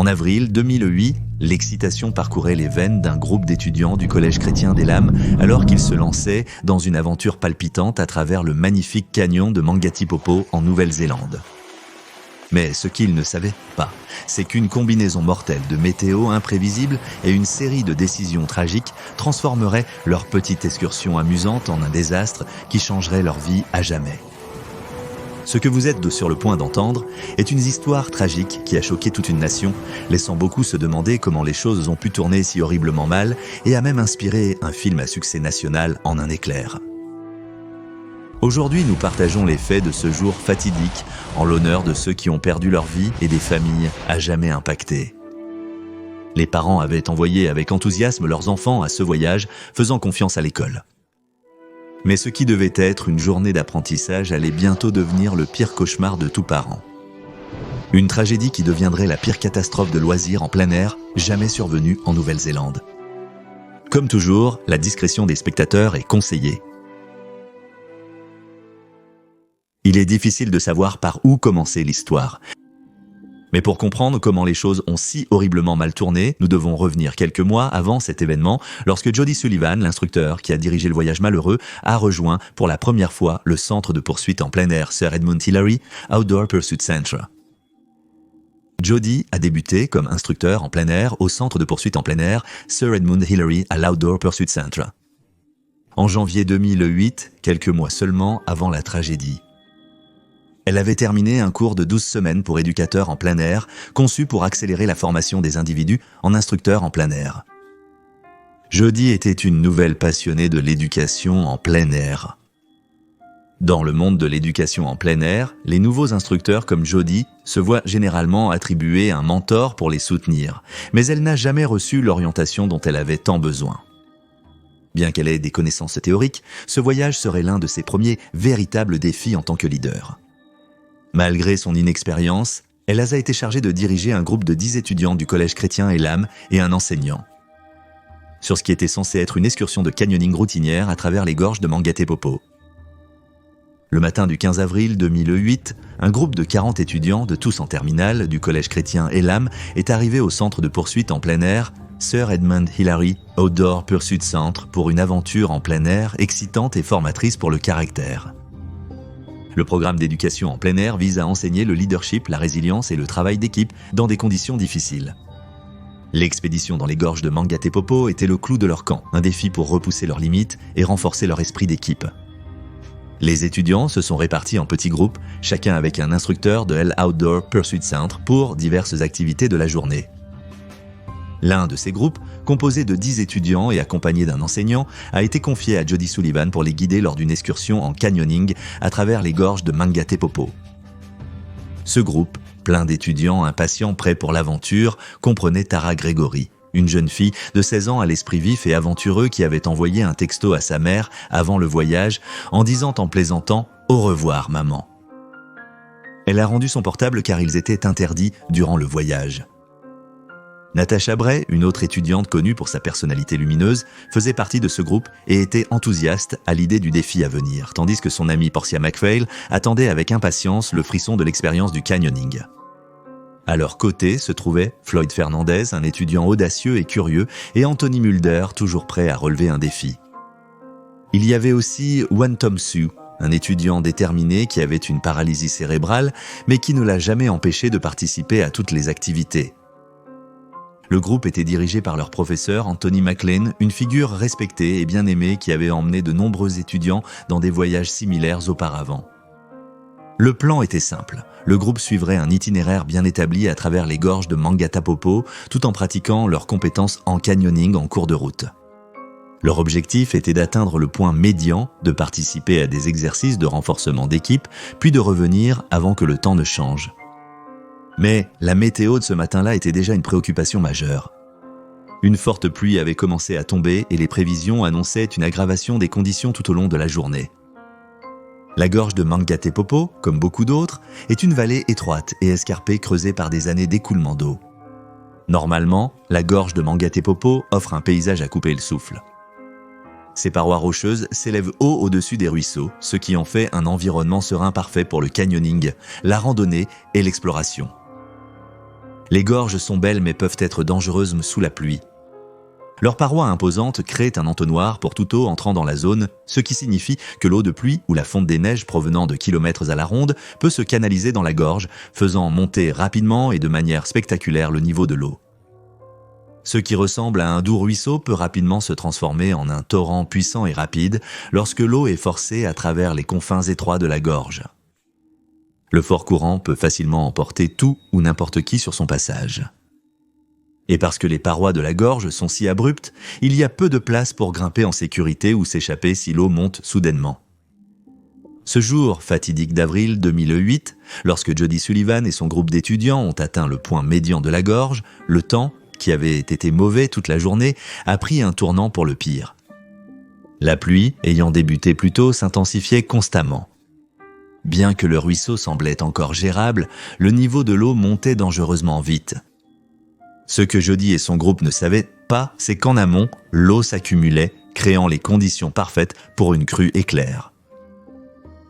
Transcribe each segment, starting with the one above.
En avril 2008, l'excitation parcourait les veines d'un groupe d'étudiants du Collège chrétien d'Elam alors qu'ils se lançaient dans une aventure palpitante à travers le magnifique canyon de Mangatipopo en Nouvelle-Zélande. Mais ce qu'ils ne savaient pas, c'est qu'une combinaison mortelle de météo imprévisible et une série de décisions tragiques transformerait leur petite excursion amusante en un désastre qui changerait leur vie à jamais. Ce que vous êtes sur le point d'entendre est une histoire tragique qui a choqué toute une nation, laissant beaucoup se demander comment les choses ont pu tourner si horriblement mal et a même inspiré un film à succès national en un éclair. Aujourd'hui, nous partageons les faits de ce jour fatidique en l'honneur de ceux qui ont perdu leur vie et des familles à jamais impactées. Les parents avaient envoyé avec enthousiasme leurs enfants à ce voyage, faisant confiance à l'école. Mais ce qui devait être une journée d'apprentissage allait bientôt devenir le pire cauchemar de tout parent. Une tragédie qui deviendrait la pire catastrophe de loisirs en plein air jamais survenue en Nouvelle-Zélande. Comme toujours, la discrétion des spectateurs est conseillée. Il est difficile de savoir par où commencer l'histoire. Mais pour comprendre comment les choses ont si horriblement mal tourné, nous devons revenir quelques mois avant cet événement, lorsque Jody Sullivan, l'instructeur qui a dirigé le voyage malheureux, a rejoint pour la première fois le centre de poursuite en plein air Sir Edmund Hillary Outdoor Pursuit Centre. Jody a débuté comme instructeur en plein air au centre de poursuite en plein air Sir Edmund Hillary à l'Outdoor Pursuit Centre. En janvier 2008, quelques mois seulement avant la tragédie. Elle avait terminé un cours de 12 semaines pour éducateurs en plein air, conçu pour accélérer la formation des individus en instructeurs en plein air. Jody était une nouvelle passionnée de l'éducation en plein air. Dans le monde de l'éducation en plein air, les nouveaux instructeurs comme Jody se voient généralement attribuer un mentor pour les soutenir, mais elle n'a jamais reçu l'orientation dont elle avait tant besoin. Bien qu'elle ait des connaissances théoriques, ce voyage serait l'un de ses premiers véritables défis en tant que leader. Malgré son inexpérience, elle a été chargée de diriger un groupe de 10 étudiants du collège chrétien Elam et un enseignant. Sur ce qui était censé être une excursion de canyoning routinière à travers les gorges de Mangatipopo. Le matin du 15 avril 2008, un groupe de 40 étudiants, de tous en terminale, du collège chrétien Elam est arrivé au centre de poursuite en plein air Sir Edmund Hillary Outdoor Pursuit Centre pour une aventure en plein air excitante et formatrice pour le caractère. Le programme d'éducation en plein air vise à enseigner le leadership, la résilience et le travail d'équipe dans des conditions difficiles. L'expédition dans les gorges de Mangatipopo était le clou de leur camp, un défi pour repousser leurs limites et renforcer leur esprit d'équipe. Les étudiants se sont répartis en petits groupes, chacun avec un instructeur de l'Outdoor Pursuit Centre pour diverses activités de la journée. L'un de ces groupes, composé de 10 étudiants et accompagné d'un enseignant, a été confié à Jody Sullivan pour les guider lors d'une excursion en canyoning à travers les gorges de Mangatipopo. Ce groupe, plein d'étudiants impatients prêts pour l'aventure, comprenait Tara Gregory, une jeune fille de 16 ans à l'esprit vif et aventureux qui avait envoyé un texto à sa mère avant le voyage en disant en plaisantant « Au revoir, maman ». Elle a rendu son portable car ils étaient interdits durant le voyage. Natasha Bray, une autre étudiante connue pour sa personnalité lumineuse, faisait partie de ce groupe et était enthousiaste à l'idée du défi à venir, tandis que son amie Portia MacPhail attendait avec impatience le frisson de l'expérience du canyoning. À leur côté se trouvaient Floyd Fernandez, un étudiant audacieux et curieux, et Anthony Mulder, toujours prêt à relever un défi. Il y avait aussi Wan Tom Sue, un étudiant déterminé qui avait une paralysie cérébrale, mais qui ne l'a jamais empêché de participer à toutes les activités. Le groupe était dirigé par leur professeur Anthony McLean, une figure respectée et bien aimée qui avait emmené de nombreux étudiants dans des voyages similaires auparavant. Le plan était simple. Le groupe suivrait un itinéraire bien établi à travers les gorges de Mangatipopo, tout en pratiquant leurs compétences en canyoning en cours de route. Leur objectif était d'atteindre le point médian, de participer à des exercices de renforcement d'équipe, puis de revenir avant que le temps ne change. Mais la météo de ce matin-là était déjà une préoccupation majeure. Une forte pluie avait commencé à tomber et les prévisions annonçaient une aggravation des conditions tout au long de la journée. La gorge de Mangatipopo, comme beaucoup d'autres, est une vallée étroite et escarpée creusée par des années d'écoulement d'eau. Normalement, la gorge de Mangatipopo offre un paysage à couper le souffle. Ses parois rocheuses s'élèvent haut au-dessus des ruisseaux, ce qui en fait un environnement serein parfait pour le canyoning, la randonnée et l'exploration. Les gorges sont belles mais peuvent être dangereuses sous la pluie. Leurs parois imposantes créent un entonnoir pour toute eau entrant dans la zone, ce qui signifie que l'eau de pluie ou la fonte des neiges provenant de kilomètres à la ronde peut se canaliser dans la gorge, faisant monter rapidement et de manière spectaculaire le niveau de l'eau. Ce qui ressemble à un doux ruisseau peut rapidement se transformer en un torrent puissant et rapide lorsque l'eau est forcée à travers les confins étroits de la gorge. Le fort courant peut facilement emporter tout ou n'importe qui sur son passage. Et parce que les parois de la gorge sont si abruptes, il y a peu de place pour grimper en sécurité ou s'échapper si l'eau monte soudainement. Ce jour fatidique d'avril 2008, lorsque Jody Sullivan et son groupe d'étudiants ont atteint le point médian de la gorge, le temps, qui avait été mauvais toute la journée, a pris un tournant pour le pire. La pluie, ayant débuté plus tôt, s'intensifiait constamment. Bien que le ruisseau semblait encore gérable, le niveau de l'eau montait dangereusement vite. Ce que Jody et son groupe ne savaient pas, c'est qu'en amont, l'eau s'accumulait, créant les conditions parfaites pour une crue éclair.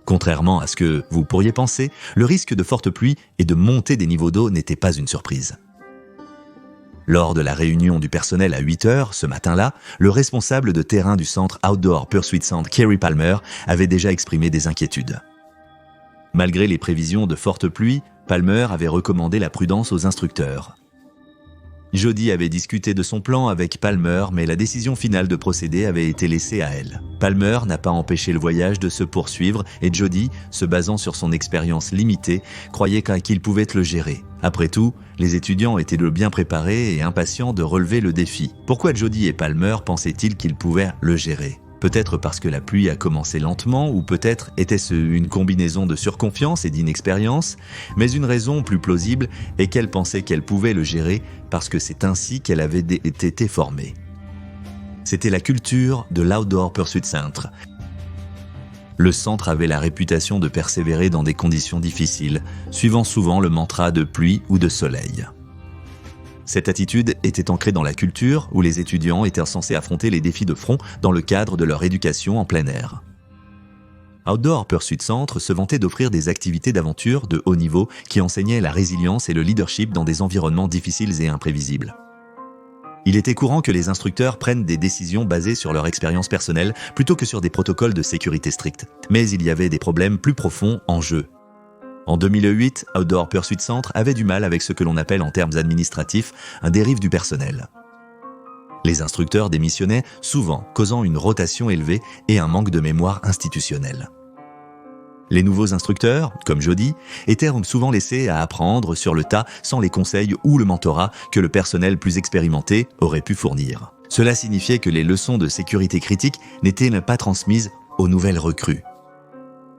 Contrairement à ce que vous pourriez penser, le risque de forte pluie et de montée des niveaux d'eau n'était pas une surprise. Lors de la réunion du personnel à 8 heures, ce matin-là, le responsable de terrain du centre Outdoor Pursuit Center, Kerry Palmer, avait déjà exprimé des inquiétudes. Malgré les prévisions de forte pluie, Palmer avait recommandé la prudence aux instructeurs. Jody avait discuté de son plan avec Palmer, mais la décision finale de procéder avait été laissée à elle. Palmer n'a pas empêché le voyage de se poursuivre et Jody, se basant sur son expérience limitée, croyait qu'il pouvait le gérer. Après tout, les étudiants étaient bien préparés et impatients de relever le défi. Pourquoi Jody et Palmer pensaient-ils qu'ils pouvaient le gérer ? Peut-être parce que la pluie a commencé lentement, ou peut-être était-ce une combinaison de surconfiance et d'inexpérience, mais une raison plus plausible est qu'elle pensait qu'elle pouvait le gérer parce que c'est ainsi qu'elle avait été formée. C'était la culture de l'Outdoor Pursuit Center. Le centre avait la réputation de persévérer dans des conditions difficiles, suivant souvent le mantra de pluie ou de soleil. Cette attitude était ancrée dans la culture où les étudiants étaient censés affronter les défis de front dans le cadre de leur éducation en plein air. Outdoor Pursuit Center se vantait d'offrir des activités d'aventure de haut niveau qui enseignaient la résilience et le leadership dans des environnements difficiles et imprévisibles. Il était courant que les instructeurs prennent des décisions basées sur leur expérience personnelle plutôt que sur des protocoles de sécurité stricts. Mais il y avait des problèmes plus profonds en jeu. En 2008, Outdoor Pursuit Center avait du mal avec ce que l'on appelle en termes administratifs un dérive du personnel. Les instructeurs démissionnaient souvent, causant une rotation élevée et un manque de mémoire institutionnelle. Les nouveaux instructeurs, comme Jody, étaient souvent laissés à apprendre sur le tas sans les conseils ou le mentorat que le personnel plus expérimenté aurait pu fournir. Cela signifiait que les leçons de sécurité critique n'étaient pas transmises aux nouvelles recrues.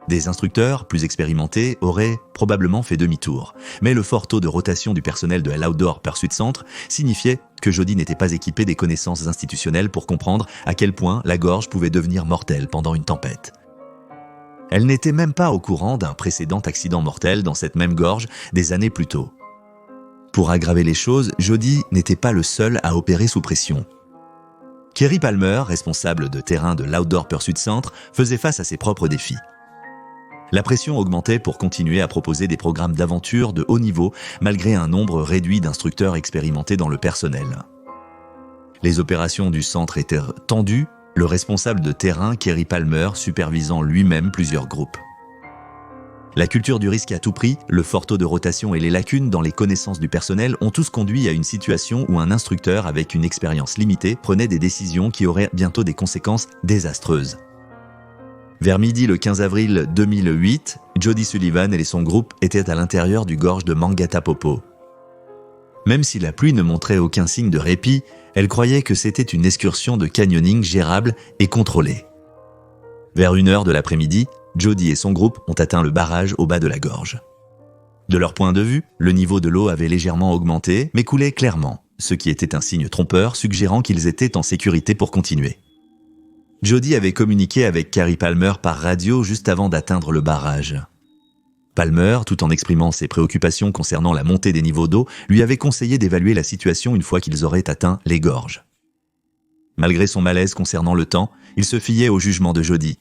Des instructeurs plus expérimentés auraient probablement fait demi-tour, mais le fort taux de rotation du personnel de l'Outdoor Pursuit Center signifiait que Jody n'était pas équipé des connaissances institutionnelles pour comprendre à quel point la gorge pouvait devenir mortelle pendant une tempête. Elle n'était même pas au courant d'un précédent accident mortel dans cette même gorge des années plus tôt. Pour aggraver les choses, Jody n'était pas le seul à opérer sous pression. Kerry Palmer, responsable de terrain de l'Outdoor Pursuit Center, faisait face à ses propres défis. La pression augmentait pour continuer à proposer des programmes d'aventure de haut niveau malgré un nombre réduit d'instructeurs expérimentés dans le personnel. Les opérations du centre étaient tendues, le responsable de terrain, Kerry Palmer, supervisant lui-même plusieurs groupes. La culture du risque à tout prix, le fort taux de rotation et les lacunes dans les connaissances du personnel ont tous conduit à une situation où un instructeur avec une expérience limitée prenait des décisions qui auraient bientôt des conséquences désastreuses. Vers midi le 15 avril 2008, Jody Sullivan et son groupe étaient à l'intérieur du gorge de Mangatapopo. Même si la pluie ne montrait aucun signe de répit, elle croyait que c'était une excursion de canyoning gérable et contrôlée. Vers 1h de l'après-midi, Jody et son groupe ont atteint le barrage au bas de la gorge. De leur point de vue, le niveau de l'eau avait légèrement augmenté, mais coulait clairement, ce qui était un signe trompeur suggérant qu'ils étaient en sécurité pour continuer. Jody avait communiqué avec Kerry Palmer par radio juste avant d'atteindre le barrage. Palmer, tout en exprimant ses préoccupations concernant la montée des niveaux d'eau, lui avait conseillé d'évaluer la situation une fois qu'ils auraient atteint les gorges. Malgré son malaise concernant le temps, il se fiait au jugement de Jody.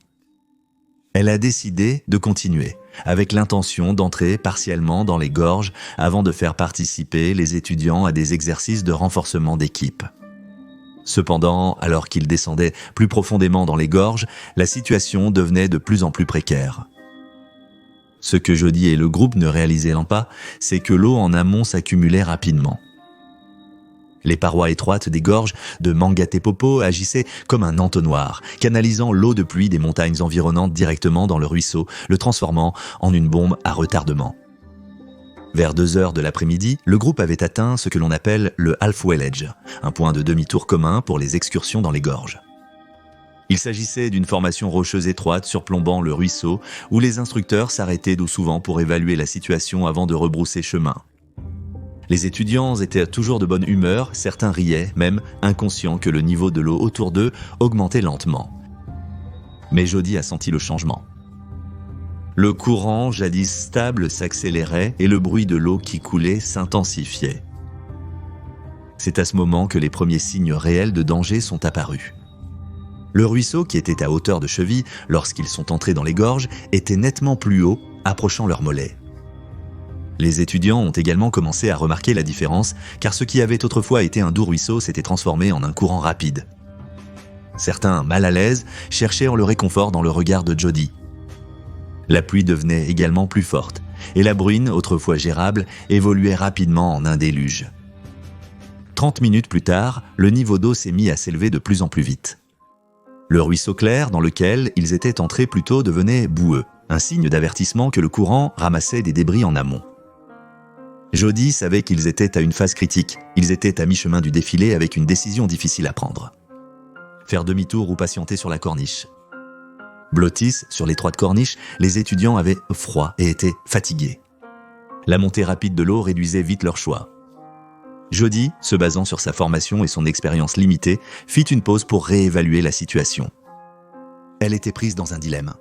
Elle a décidé de continuer, avec l'intention d'entrer partiellement dans les gorges avant de faire participer les étudiants à des exercices de renforcement d'équipe. Cependant, alors qu'ils descendaient plus profondément dans les gorges, la situation devenait de plus en plus précaire. Ce que Jody et le groupe ne réalisaient pas, c'est que l'eau en amont s'accumulait rapidement. Les parois étroites des gorges de Mangatepopo agissaient comme un entonnoir, canalisant l'eau de pluie des montagnes environnantes directement dans le ruisseau, le transformant en une bombe à retardement. Vers 2 heures de l'après-midi, le groupe avait atteint ce que l'on appelle le halfway ledge, un point de demi-tour commun pour les excursions dans les gorges. Il s'agissait d'une formation rocheuse étroite surplombant le ruisseau où les instructeurs s'arrêtaient souvent pour évaluer la situation avant de rebrousser chemin. Les étudiants étaient toujours de bonne humeur, certains riaient, même inconscients que le niveau de l'eau autour d'eux augmentait lentement. Mais Jody a senti le changement. Le courant, jadis stable, s'accélérait et le bruit de l'eau qui coulait s'intensifiait. C'est à ce moment que les premiers signes réels de danger sont apparus. Le ruisseau, qui était à hauteur de cheville lorsqu'ils sont entrés dans les gorges, était nettement plus haut, approchant leurs mollets. Les étudiants ont également commencé à remarquer la différence, car ce qui avait autrefois été un doux ruisseau s'était transformé en un courant rapide. Certains, mal à l'aise, cherchaient le réconfort dans le regard de Jody. La pluie devenait également plus forte, et la bruine, autrefois gérable, évoluait rapidement en un déluge. 30 minutes plus tard, le niveau d'eau s'est mis à s'élever de plus en plus vite. Le ruisseau clair dans lequel ils étaient entrés plus tôt devenait boueux, un signe d'avertissement que le courant ramassait des débris en amont. Jody savait qu'ils étaient à une phase critique, ils étaient à mi-chemin du défilé avec une décision difficile à prendre. Faire demi-tour ou patienter sur la corniche. Blottis, sur l'étroite corniche, les étudiants avaient froid et étaient fatigués. La montée rapide de l'eau réduisait vite leur choix. Jody, se basant sur sa formation et son expérience limitée, fit une pause pour réévaluer la situation. Elle était prise dans un dilemme.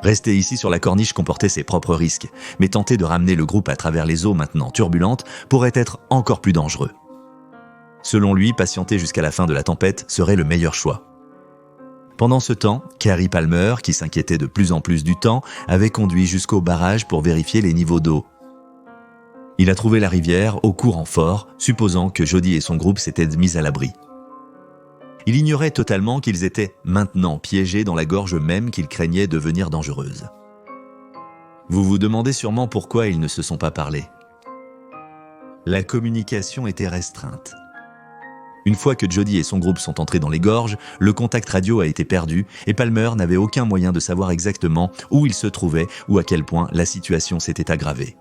Rester ici sur la corniche comportait ses propres risques, mais tenter de ramener le groupe à travers les eaux maintenant turbulentes pourrait être encore plus dangereux. Selon lui, patienter jusqu'à la fin de la tempête serait le meilleur choix. Pendant ce temps, Carrie Palmer, qui s'inquiétait de plus en plus du temps, avait conduit jusqu'au barrage pour vérifier les niveaux d'eau. Il a trouvé la rivière au courant fort, supposant que Jody et son groupe s'étaient mis à l'abri. Il ignorait totalement qu'ils étaient maintenant piégés dans la gorge même qu'ils craignaient devenir dangereuse. Vous vous demandez sûrement pourquoi ils ne se sont pas parlé. La communication était restreinte. Une fois que Jody et son groupe sont entrés dans les gorges, le contact radio a été perdu et Palmer n'avait aucun moyen de savoir exactement où il se trouvait ou à quel point la situation s'était aggravée.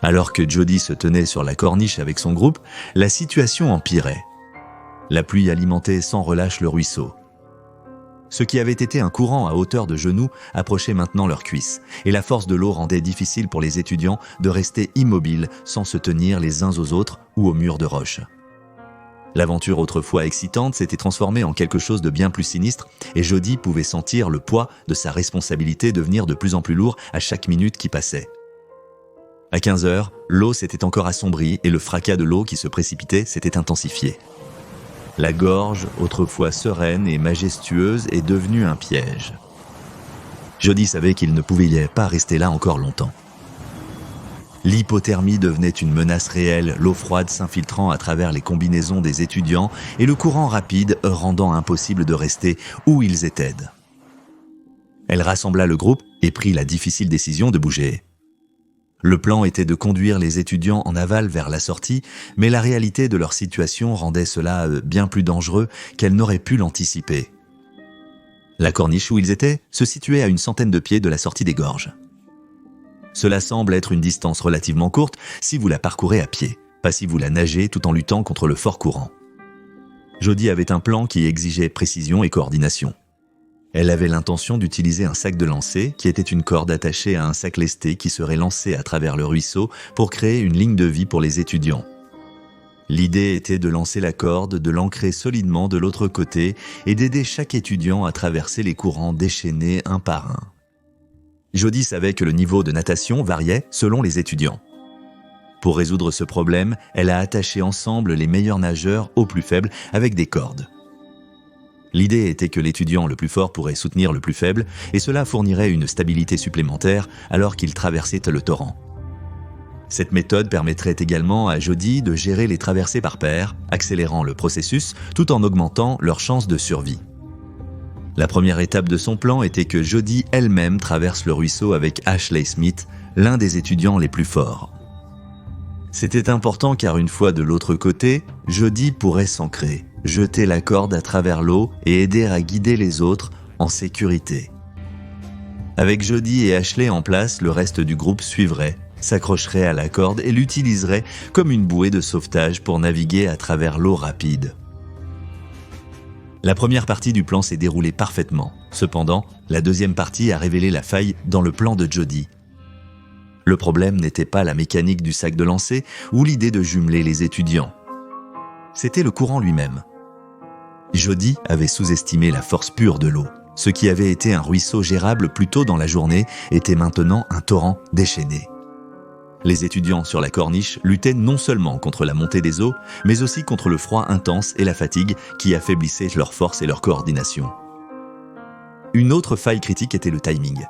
Alors que Jody se tenait sur la corniche avec son groupe, la situation empirait. La pluie alimentait sans relâche le ruisseau. Ce qui avait été un courant à hauteur de genoux approchait maintenant leurs cuisses, et la force de l'eau rendait difficile pour les étudiants de rester immobiles sans se tenir les uns aux autres ou aux murs de roche. L'aventure autrefois excitante s'était transformée en quelque chose de bien plus sinistre et Jody pouvait sentir le poids de sa responsabilité devenir de plus en plus lourd à chaque minute qui passait. À 15 heures, l'eau s'était encore assombrie et le fracas de l'eau qui se précipitait s'était intensifié. La gorge, autrefois sereine et majestueuse, est devenue un piège. Jody savait qu'il ne pouvait pas rester là encore longtemps. L'hypothermie devenait une menace réelle, l'eau froide s'infiltrant à travers les combinaisons des étudiants et le courant rapide rendant impossible de rester où ils étaient. Elle rassembla le groupe et prit la difficile décision de bouger. Le plan était de conduire les étudiants en aval vers la sortie, mais la réalité de leur situation rendait cela bien plus dangereux qu'elle n'aurait pu l'anticiper. La corniche où ils étaient se situait à une centaine de pieds de la sortie des gorges. Cela semble être une distance relativement courte si vous la parcourez à pied, pas si vous la nagez tout en luttant contre le fort courant. Jody avait un plan qui exigeait précision et coordination. Elle avait l'intention d'utiliser un sac de lancer qui était une corde attachée à un sac lesté qui serait lancé à travers le ruisseau pour créer une ligne de vie pour les étudiants. L'idée était de lancer la corde, de l'ancrer solidement de l'autre côté et d'aider chaque étudiant à traverser les courants déchaînés un par un. Jody savait que le niveau de natation variait selon les étudiants. Pour résoudre ce problème, elle a attaché ensemble les meilleurs nageurs aux plus faibles avec des cordes. L'idée était que l'étudiant le plus fort pourrait soutenir le plus faible, et cela fournirait une stabilité supplémentaire alors qu'il traversait le torrent. Cette méthode permettrait également à Jodie de gérer les traversées par paire, accélérant le processus tout en augmentant leurs chances de survie. La première étape de son plan était que Jodie elle-même traverse le ruisseau avec Ashley Smith, l'un des étudiants les plus forts. C'était important car une fois de l'autre côté, Jodie pourrait s'ancrer, jeter la corde à travers l'eau et aider à guider les autres en sécurité. Avec Jodie et Ashley en place, le reste du groupe suivrait, s'accrocherait à la corde et l'utiliserait comme une bouée de sauvetage pour naviguer à travers l'eau rapide. La première partie du plan s'est déroulée parfaitement. Cependant, la deuxième partie a révélé la faille dans le plan de Jodie. Le problème n'était pas la mécanique du sac de lancer ou l'idée de jumeler les étudiants. C'était le courant lui-même. Jodie avait sous-estimé la force pure de l'eau. Ce qui avait été un ruisseau gérable plus tôt dans la journée était maintenant un torrent déchaîné. Les étudiants sur la corniche luttaient non seulement contre la montée des eaux, mais aussi contre le froid intense et la fatigue qui affaiblissaient leur force et leur coordination. Une autre faille critique était le timing.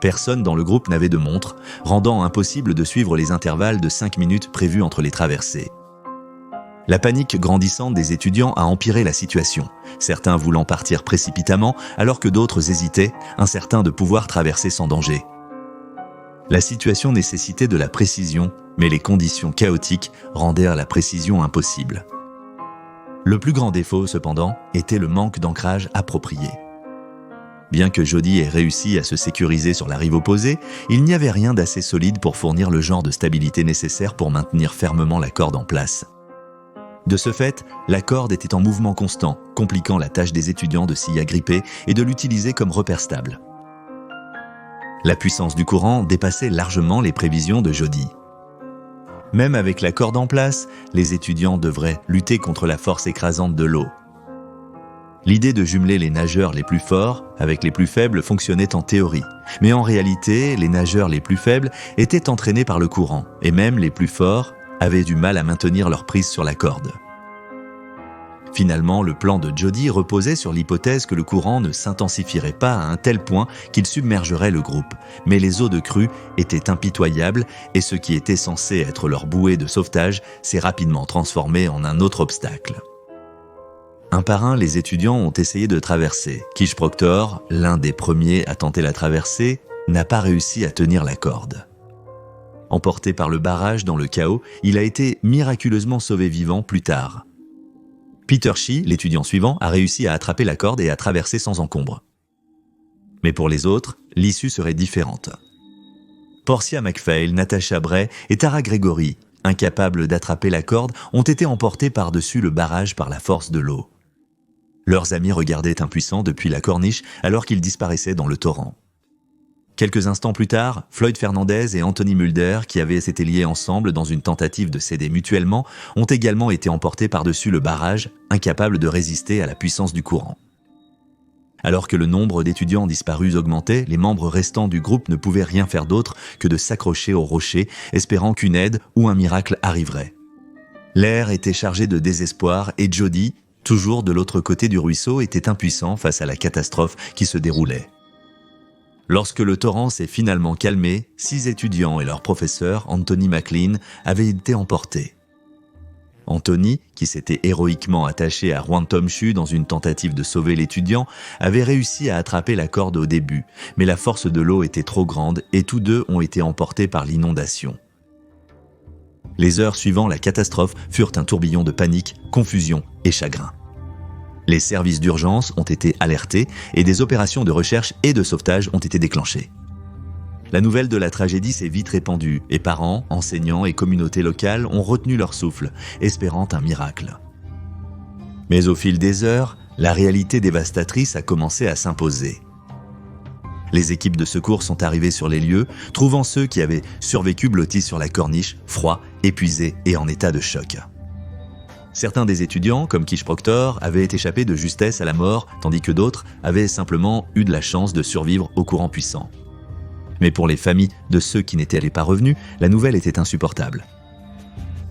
Personne dans le groupe n'avait de montre, rendant impossible de suivre les intervalles de 5 minutes prévus entre les traversées. La panique grandissante des étudiants a empiré la situation, certains voulant partir précipitamment alors que d'autres hésitaient, incertains de pouvoir traverser sans danger. La situation nécessitait de la précision, mais les conditions chaotiques rendèrent la précision impossible. Le plus grand défaut, cependant, était le manque d'ancrage approprié. Bien que Jodie ait réussi à se sécuriser sur la rive opposée, il n'y avait rien d'assez solide pour fournir le genre de stabilité nécessaire pour maintenir fermement la corde en place. De ce fait, la corde était en mouvement constant, compliquant la tâche des étudiants de s'y agripper et de l'utiliser comme repère stable. La puissance du courant dépassait largement les prévisions de Jodie. Même avec la corde en place, les étudiants devraient lutter contre la force écrasante de l'eau. L'idée de jumeler les nageurs les plus forts avec les plus faibles fonctionnait en théorie, mais en réalité, les nageurs les plus faibles étaient entraînés par le courant, et même les plus forts avaient du mal à maintenir leur prise sur la corde. Finalement, le plan de Jodie reposait sur l'hypothèse que le courant ne s'intensifierait pas à un tel point qu'il submergerait le groupe, mais les eaux de crue étaient impitoyables et ce qui était censé être leur bouée de sauvetage s'est rapidement transformé en un autre obstacle. Un par un, les étudiants ont essayé de traverser. Kish Proctor, l'un des premiers à tenter la traversée, n'a pas réussi à tenir la corde. Emporté par le barrage dans le chaos, il a été miraculeusement sauvé vivant plus tard. Peter Shee, l'étudiant suivant, a réussi à attraper la corde et à traverser sans encombre. Mais pour les autres, l'issue serait différente. Portia MacPhail, Natasha Bray et Tara Gregory, incapables d'attraper la corde, ont été emportés par-dessus le barrage par la force de l'eau. Leurs amis regardaient impuissants depuis la corniche alors qu'ils disparaissaient dans le torrent. Quelques instants plus tard, Floyd Fernandez et Anthony Mulder, qui avaient été liés ensemble dans une tentative de s'aider mutuellement, ont également été emportés par-dessus le barrage, incapables de résister à la puissance du courant. Alors que le nombre d'étudiants disparus augmentait, les membres restants du groupe ne pouvaient rien faire d'autre que de s'accrocher au rocher, espérant qu'une aide ou un miracle arriverait. L'air était chargé de désespoir et Jodie, toujours de l'autre côté du ruisseau, était impuissant face à la catastrophe qui se déroulait. Lorsque le torrent s'est finalement calmé, 6 étudiants et leur professeur, Anthony McLean, avaient été emportés. Anthony, qui s'était héroïquement attaché à Juan Tom Chu dans une tentative de sauver l'étudiant, avait réussi à attraper la corde au début, mais la force de l'eau était trop grande et tous deux ont été emportés par l'inondation. Les heures suivant la catastrophe furent un tourbillon de panique, confusion et chagrin. Les services d'urgence ont été alertés et des opérations de recherche et de sauvetage ont été déclenchées. La nouvelle de la tragédie s'est vite répandue et parents, enseignants et communautés locales ont retenu leur souffle, espérant un miracle. Mais au fil des heures, la réalité dévastatrice a commencé à s'imposer. Les équipes de secours sont arrivées sur les lieux, trouvant ceux qui avaient survécu blottis sur la corniche, froids, épuisés et en état de choc. Certains des étudiants, comme Kish Proctor, avaient échappé de justesse à la mort, tandis que d'autres avaient simplement eu de la chance de survivre au courant puissant. Mais pour les familles de ceux qui n'étaient pas revenus, la nouvelle était insupportable.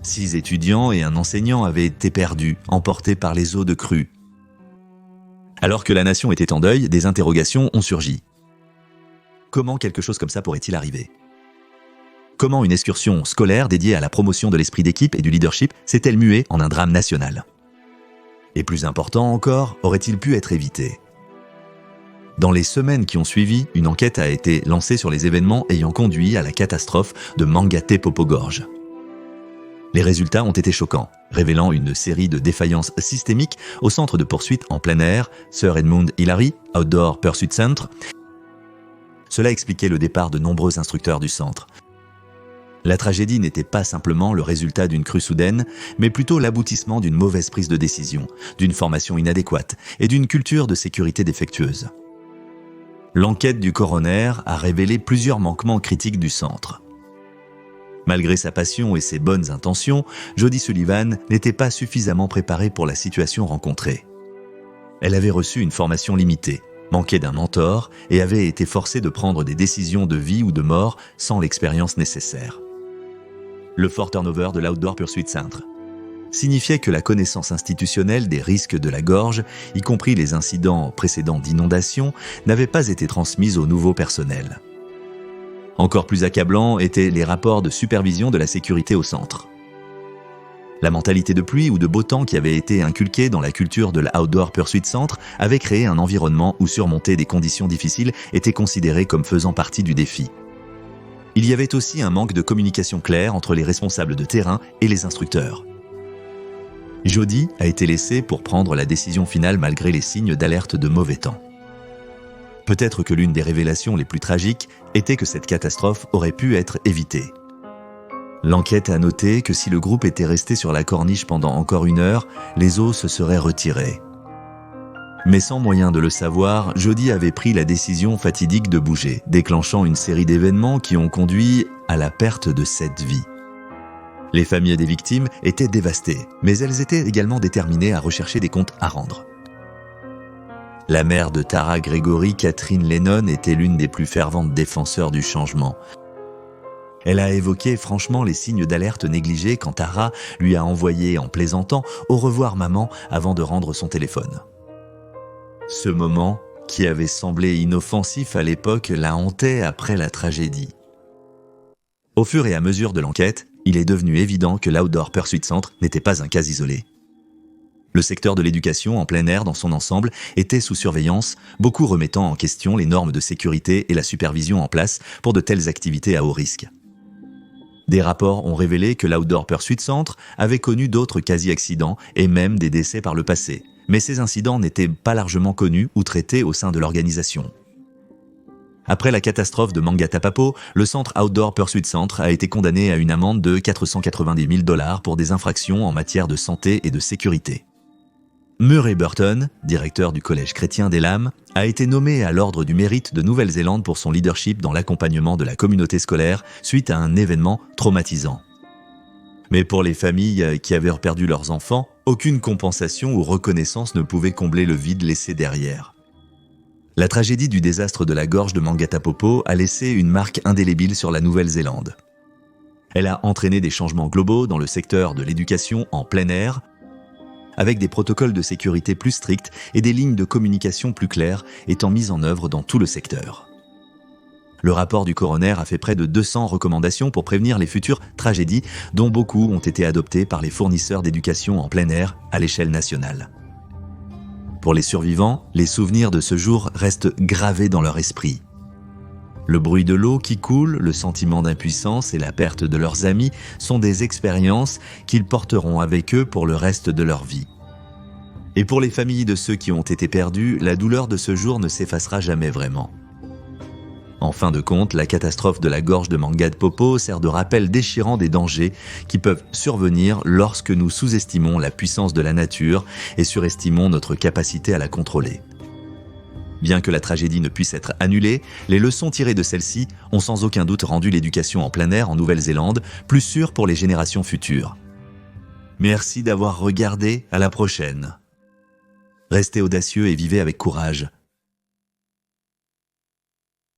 6 étudiants et un enseignant avaient été perdus, emportés par les eaux de crue. Alors que la nation était en deuil, des interrogations ont surgi. Comment quelque chose comme ça pourrait-il arriver ? Comment une excursion scolaire dédiée à la promotion de l'esprit d'équipe et du leadership s'est-elle muée en un drame national ? Et plus important encore, aurait-il pu être évité ? Dans les semaines qui ont suivi, une enquête a été lancée sur les événements ayant conduit à la catastrophe de Mangatepopo-Gorge. Les résultats ont été choquants, révélant une série de défaillances systémiques au centre de poursuite en plein air, Sir Edmund Hillary, Outdoor Pursuit Center. Cela expliquait le départ de nombreux instructeurs du centre. La tragédie n'était pas simplement le résultat d'une crue soudaine, mais plutôt l'aboutissement d'une mauvaise prise de décision, d'une formation inadéquate et d'une culture de sécurité défectueuse. L'enquête du coroner a révélé plusieurs manquements critiques du centre. Malgré sa passion et ses bonnes intentions, Jodie Sullivan n'était pas suffisamment préparée pour la situation rencontrée. Elle avait reçu une formation limitée, manquait d'un mentor et avait été forcée de prendre des décisions de vie ou de mort sans l'expérience nécessaire. Le fort turnover de l'Outdoor Pursuit Center signifiait que la connaissance institutionnelle des risques de la gorge, y compris les incidents précédents d'inondation, n'avait pas été transmise au nouveau personnel. Encore plus accablant étaient les rapports de supervision de la sécurité au centre. La mentalité de pluie ou de beau temps qui avait été inculquée dans la culture de l'Outdoor Pursuit Center avait créé un environnement où surmonter des conditions difficiles était considéré comme faisant partie du défi. Il y avait aussi un manque de communication claire entre les responsables de terrain et les instructeurs. Jodie a été laissée pour prendre la décision finale malgré les signes d'alerte de mauvais temps. Peut-être que l'une des révélations les plus tragiques était que cette catastrophe aurait pu être évitée. L'enquête a noté que si le groupe était resté sur la corniche pendant encore 1 heure, les eaux se seraient retirées. Mais sans moyen de le savoir, Jodie avait pris la décision fatidique de bouger, déclenchant une série d'événements qui ont conduit à la perte de 7 vies. Les familles des victimes étaient dévastées, mais elles étaient également déterminées à rechercher des comptes à rendre. La mère de Tara Gregory, Catherine Lennon, était l'une des plus ferventes défenseurs du changement. Elle a évoqué franchement les signes d'alerte négligés quand Tara lui a envoyé en plaisantant « Au revoir maman » avant de rendre son téléphone. Ce moment, qui avait semblé inoffensif à l'époque, la hantait après la tragédie. Au fur et à mesure de l'enquête, il est devenu évident que l'Outdoor Pursuit Center n'était pas un cas isolé. Le secteur de l'éducation en plein air dans son ensemble était sous surveillance, beaucoup remettant en question les normes de sécurité et la supervision en place pour de telles activités à haut risque. Des rapports ont révélé que l'Outdoor Pursuit Center avait connu d'autres quasi-accidents et même des décès par le passé, mais ces incidents n'étaient pas largement connus ou traités au sein de l'organisation. Après la catastrophe de Mangatepopo, le centre Outdoor Pursuit Center a été condamné à une amende de $490 000 pour des infractions en matière de santé et de sécurité. Murray Burton, directeur du Collège chrétien des Lames, a été nommé à l'Ordre du Mérite de Nouvelle-Zélande pour son leadership dans l'accompagnement de la communauté scolaire suite à un événement traumatisant. Mais pour les familles qui avaient perdu leurs enfants, aucune compensation ou reconnaissance ne pouvait combler le vide laissé derrière. La tragédie du désastre de la gorge de Mangatepopo a laissé une marque indélébile sur la Nouvelle-Zélande. Elle a entraîné des changements globaux dans le secteur de l'éducation en plein air, avec des protocoles de sécurité plus stricts et des lignes de communication plus claires étant mises en œuvre dans tout le secteur. Le rapport du coroner a fait près de 200 recommandations pour prévenir les futures tragédies, dont beaucoup ont été adoptées par les fournisseurs d'éducation en plein air à l'échelle nationale. Pour les survivants, les souvenirs de ce jour restent gravés dans leur esprit. Le bruit de l'eau qui coule, le sentiment d'impuissance et la perte de leurs amis sont des expériences qu'ils porteront avec eux pour le reste de leur vie. Et pour les familles de ceux qui ont été perdus, la douleur de ce jour ne s'effacera jamais vraiment. En fin de compte, la catastrophe de la gorge de Mangatepopo sert de rappel déchirant des dangers qui peuvent survenir lorsque nous sous-estimons la puissance de la nature et surestimons notre capacité à la contrôler. Bien que la tragédie ne puisse être annulée, les leçons tirées de celle-ci ont sans aucun doute rendu l'éducation en plein air en Nouvelle-Zélande plus sûre pour les générations futures. Merci d'avoir regardé, à la prochaine. Restez audacieux et vivez avec courage.